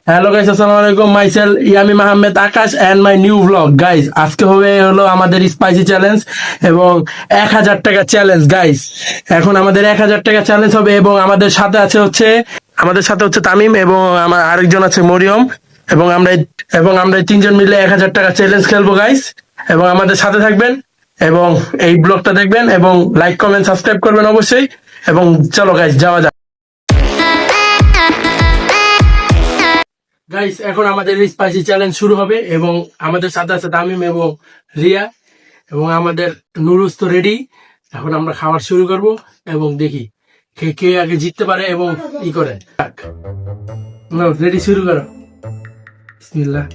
Hello guys, আসসালামু আলাইকুম। Myself Yami Mahmud Akash and my new blog. Guys আজকে হবে হলো আমাদের স্পাইসি চ্যালেঞ্জ এবং 1000 টাকা চ্যালেঞ্জ। গাইস এখন আমাদের 1000 টাকা চ্যালেঞ্জ হবে এবং আমাদের সাথে হচ্ছে তামিম এবং আমার আরেকজন আছে মরিয়ম এবং আমরা এই তিনজন মিলে 1000 টাকা চ্যালেঞ্জ খেলবো গাইস। এবং আমাদের সাথে থাকবেন এবং এই ব্লগটা দেখবেন এবং লাইক কমেন্ট সাবস্ক্রাইব করবেন অবশ্যই। এবং চলো গাইস যাওয়া যাক। গাইস এখন আমাদের স্পাইসি চ্যালেঞ্জ শুরু হবে এবং আমাদের সাথে আছে তামিম এবং রিয়া এবং আমাদের নুরুস তো রেডি। এখন আমরা খাবার শুরু করব এবং দেখি কে কে আগে জিততে পারে এবং ই করে। রেডি, শুরু করো। বিসমিল্লাহ।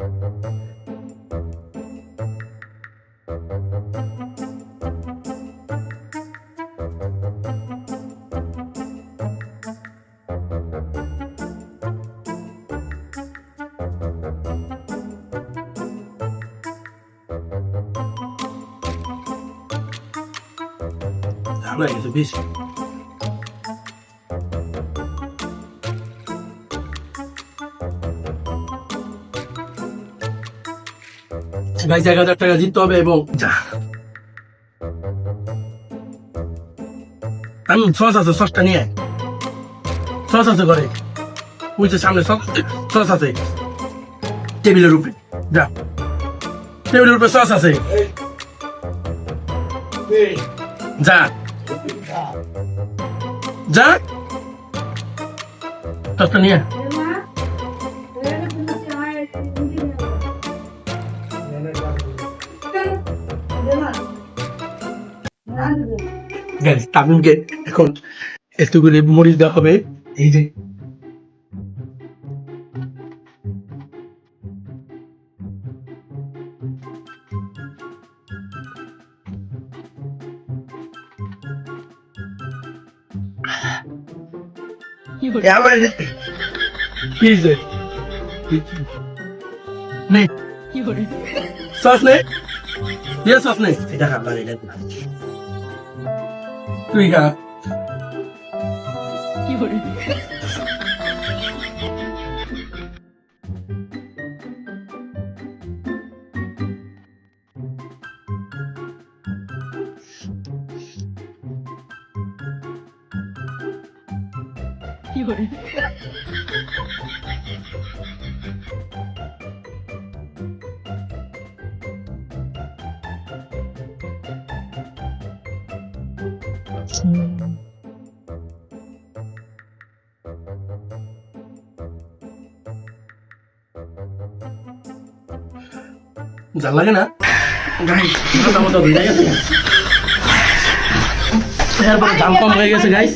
হয়ে গেছে বেশি। গাইস 1000 টাকা জিততে হবে এবং আমি সস আছে, সসটা নিয়ে আয়। সস আছে ঘরে, ওই যে সামনে সস আছে টেবিলের উপরে। যা, টেবিলের উপরে সস আছে, যা যা সসটা নিয়ে গাইস তামিমকে এখন এতগুলি মরিচ দেওয়া হবে। এই যে সস নে, সস নে, এটা খাবার, এটা তুই খা। জাল লাগে না, এরপরে জাল কম হয়ে গেছে গাইস।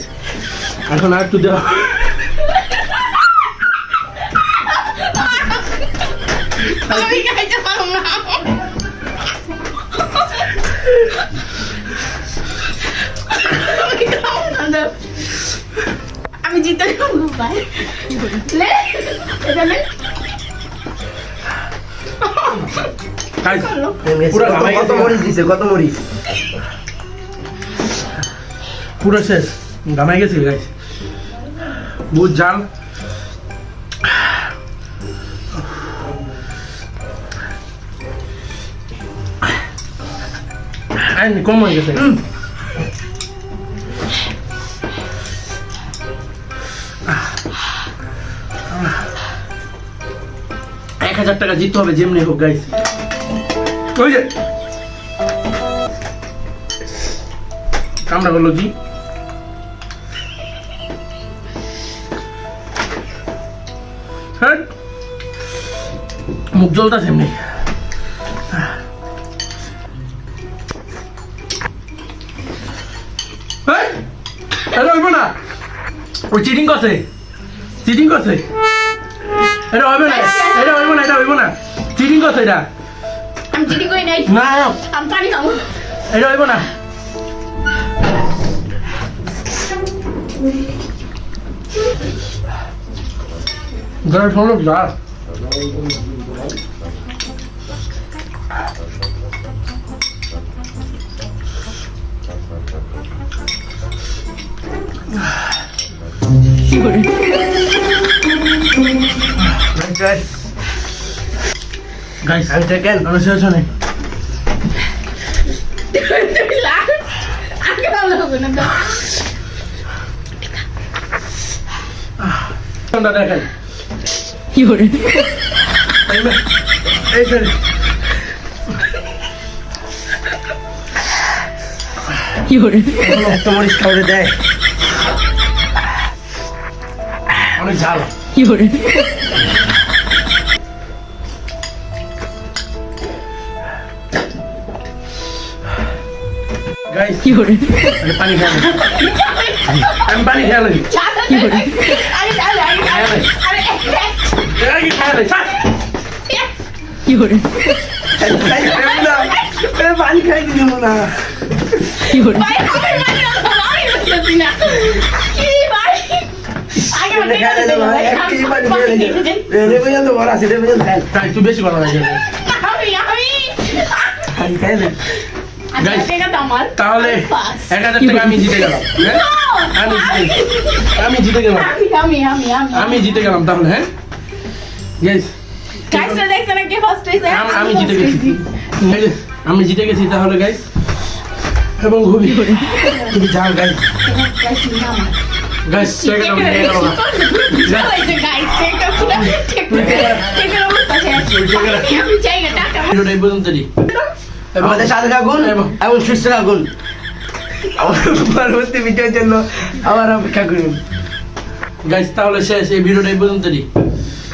এখন আর একটু দেওয়া আমি জিতে ভাই পুরো শেষ, ঘামাই গেছি গাইস, বহুত জাল। কম হয়ে গেছে। 1000 টাকা জিততে হবে যেমনি হোক গাইস। ওই যে কামড়া করলো কি, মুখ জ্বলতাছে এমনি। এটা হইব না, ওই চিটিং করছে, চিটিং করছে। এটা হইব না, এটা হইব না, এটা হইব না, চিটিং করছে। এটা আমি চিটিং করি নাই, না আমি পানি খাবো, এটা হইব না। ঘরে শোনো যা, গাইস আমি সেকেন্ড। কোনো শেষ নেই আগে ভালো হবে না তো। কোনটা দেখেন কি করে এই স্যার কি করে এত মরিচ খাওয়ারে দেয়। অনেক ঝাল কি করে গাইস কি করে পানি খাই আমি পানি খাই লাগি কি করে আরে আরে আরে আরে খাই লাগি কি করে পানি খাই দিল না। কি করে ভাই আমি মানে আমি বুঝতে না কি ভাই আগে এটা খাই দিল না। একটি পানি খেয়ে দিল। রে পর্যন্ত বড় আছে, রে পর্যন্ত খাই। তাই তুই বেশি কথা লাগে আমি পানি খাই দিল। Guys, আচ্ছা এটা আমার তাহলে 1000 টাকা আমি জিতে গেলাম হ্যাঁ? আমি জিতে গেলাম আমি জিতে গেলাম তাহলে হ্যাঁ গাইস গাইসটা দেখছেন কে ফার্স্ট হইছে আমি জিতে গেছি এই যে, আমি জিতে গেছি তাহলে গাইস এবং খুবই খুবই ঝাল গাইস গাইস টাকা দাও নিয়ে গেল না ভিডিওটা এই পর্যন্ত দিই আমাদের সাথে থাকুন এবং সুস্থ থাকুন। আমার পরবর্তী ভিডিওর জন্য আবার অপেক্ষা করুন। গাইস তাহলে শেষ এই ভিডিওটা এই পর্যন্ত দিই